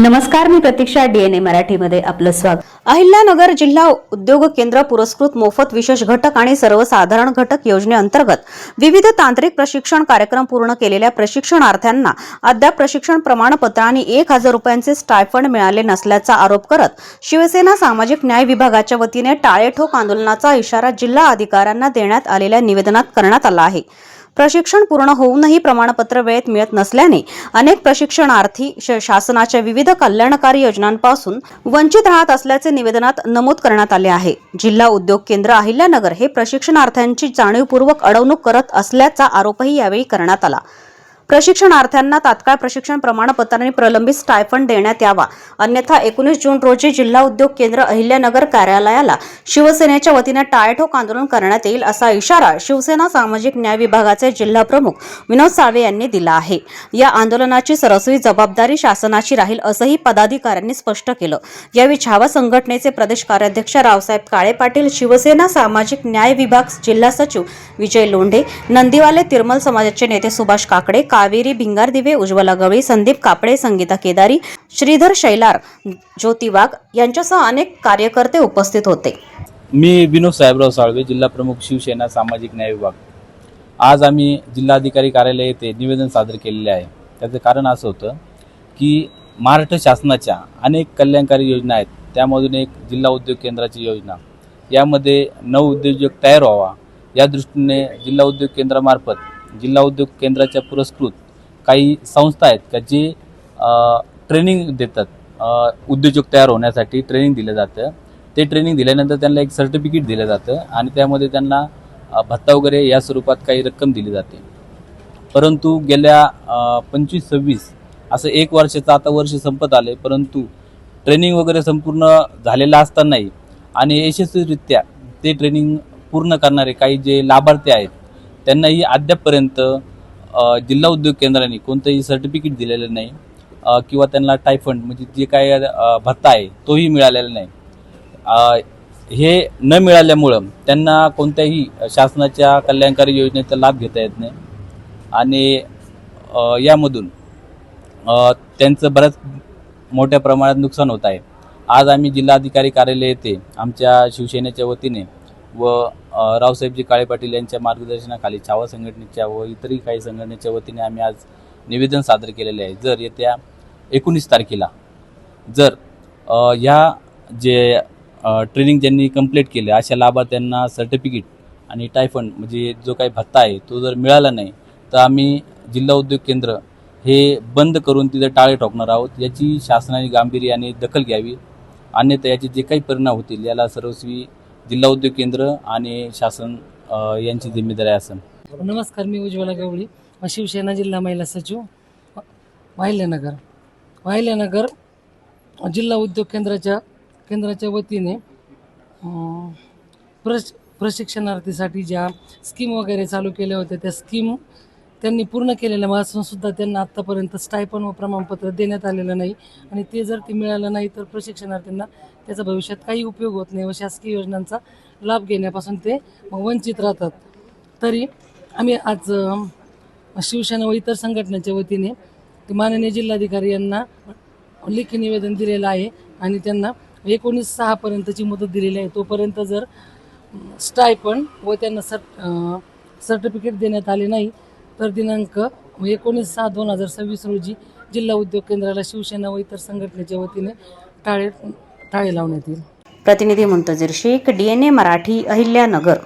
नमस्कार, मी प्रतीक्षा. डीएनए मराठीमध्ये आपलं स्वागत. अहिल्यानगर जिल्हा उद्योग केंद्र पुरस्कृत मोफत विशेष घटक आणि सर्वसाधारण घटक योजनेअंतर्गत विविध तांत्रिक प्रशिक्षण कार्यक्रम पूर्ण केलेल्या प्रशिक्षणार्थ्यांना अद्याप प्रशिक्षण प्रमाणपत्र आणि 1,000 रुपयांचे स्टायफंड मिळाले नसल्याचा आरोप करत शिवसेना सामाजिक न्याय विभागाच्या वतीने टाळेठोक आंदोलनाचा इशारा जिल्हा अधिकाऱ्यांना देण्यात आलेल्या निवेदनात करण्यात आला आहे. प्रशिक्षण पूर्ण होऊनही प्रमाणपत्र वेळेत मिळत नसल्याने अनेक प्रशिक्षणार्थी शासनाच्या विविध कल्याणकारी योजनांपासून वंचित राहत असल्याचे निवेदनात नमूद करण्यात आले आहे. जिल्हा उद्योग केंद्र अहिल्यानगर हे प्रशिक्षणार्थ्यांची जाणीवपूर्वक अडवणूक करत असल्याचा आरोपही यावेळी करण्यात आला. प्रशिक्षणार्थ्यांना तात्काळ प्रशिक्षण प्रमाणपत्र आणि प्रलंबित स्टायफंड देण्यात यावा, अन्यथा 19 जून रोजी जिल्हा उद्योग केंद्र अहिल्यानगर कार्यालयाला शिवसेनेच्या वतीने टाळेठोक आंदोलन करण्यात येईल, असा इशारा शिवसेना सामाजिक न्याय विभागाचे जिल्हा प्रमुख विनोद साळवे यांनी दिला आहे. या आंदोलनाची सर्वस्वी जबाबदारी शासनाची राहील, असंही पदाधिकाऱ्यांनी स्पष्ट केलं. यावेळी छावा संघटनेचे प्रदेश कार्याध्यक्ष रावसाहेब काळे पाटील, शिवसेना सामाजिक न्याय विभाग जिल्हा सचिव विजय लोंढे, नंदीवाले तिरमल समाजाचे नेते सुभाष काकडे, कावेरी भिंगारदिवे, उज्ज्वला गवळी, संदीप कापडे, संगीता केदारी, श्रीधर शैलार, ज्योती वाघ यांच्यासह अनेक कार्यकर्ते उपस्थित होते. मी विनोद साहेबराव साळवे, जिल्हा प्रमुख, शिवसेना सामाजिक न्याय विभाग. आज आम्ही जिल्हाधिकारी कार्यालय येथे निवेदन सादर केलेले आहे. त्याचं कारण असं होतं की महाराष्ट्र शासनाच्या अनेक कल्याणकारी योजना आहेत, त्यामधून एक जिल्हा उद्योग केंद्राची योजना, यामध्ये नवउद्योजक तयार व्हावा या दृष्टीने जिल्हा उद्योग केंद्रामार्फत जिल्हा उद्योग केंद्राच्या पुरस्कृत काही संस्था आहेत का जे ट्रेनिंग देतात. उद्योजक तयार होण्यासाठी ट्रेनिंग दिलं जातं. ते ट्रेनिंग दिल्यानंतर त्यांना एक सर्टिफिकेट दिलं जातं आणि त्यामध्ये त्यांना भत्ता वगैरे या स्वरूपात काही रक्कम दिली जाते. परंतु गेल्या 25-26 असं 1 वर्षाचं आता वर्ष संपत आले, परंतु ट्रेनिंग वगैरे संपूर्ण झालेलं असतानाही आणि यशस्वीरित्या ते ट्रेनिंग पूर्ण करणारे काही जे लाभार्थी आहेत त्यांनाही अद्यापपर्यंत जिल्हा उद्योग केंद्राने कोणतंही सर्टिफिकेट दिलेलं नाही किंवा त्यांना टायफंड म्हणजे जे काय भत्ता आहे तोही मिळालेला नाही. हे न मिळाल्यामुळं त्यांना कोणत्याही शासनाच्या कल्याणकारी योजनेचा लाभ घेता येत नाही आणि यामधून त्यांचं बऱ्याच मोठ्या प्रमाणात नुकसान होत आहे. आज आम्ही जिल्हाधिकारी कार्यालय येथे आमच्या शिवसेनेच्या वतीने व रावसाहेबजी काळे पाटील यांच्या मार्गदर्शनाखाली छावा संघटनेच्या व इतरही काही संघटनेच्या वतीने आम्ही आज निवेदन सादर केलेले आहे. जर येत्या 19 तारखेला जर ह्या जे ट्रेनिंग ज्यांनी कंप्लीट केले अशा लाभार्थ्यांना सर्टिफिकेट आणि टायफंड म्हणजे जो काही भत्ता आहे तो जर मिळाला नाही तर आम्ही जिल्हा उद्योग केंद्र हे बंद करून तिथे टाळे ठोकणार आहोत. याची शासनाने गांभीर्याने दखल घ्यावी, अन्यथा याचे जे काही परिणाम होतील याला सर्वस्वी जिल्हा उद्योग केंद्र आणि शासन यांची जिम्मेदारी असेल. नमस्कार, मी उज्ज्वला गवळी, शिवसेना जिल्हा महिला सचिव, अहिल्यानगर जिल्हा उद्योग केंद्राच्या वतीने प्रशिक्षणार्थीसाठी ज्या स्कीम वगैरे चालू केल्या होत्या त्या स्कीम त्यांनी पूर्ण केलेल्या असून सुद्धा त्यांना आत्तापर्यंत स्टायफंड व प्रमाणपत्र देण्यात आलेलं नाही आणि ते जर ते मिळालं नाही तर प्रशिक्षणार्थींना त्याचा भविष्यात काही उपयोग होत नाही व शासकीय योजनांचा लाभ घेण्यापासून ते मग वंचित राहतात. तरी आम्ही आज शिवसेना व इतर संघटनेच्या वतीने माननीय जिल्हाधिकारी यांना लेखी निवेदन दिलेलं आहे आणि त्यांना 19/6 मुदत दिलेली आहे. तोपर्यंत जर स्टायफंड व त्यांना सर्टिफिकेट देण्यात आले नाही तर दिनांक 19/6/2026 रोजी जिल्हा उद्योग केंद्राला शिवसेना व इतर संघटनेच्या वतीने टाळे लावण्यात येईल. प्रतिनिधी मुंतजीर शेख, डीएनए मराठी, अहिल्यानगर.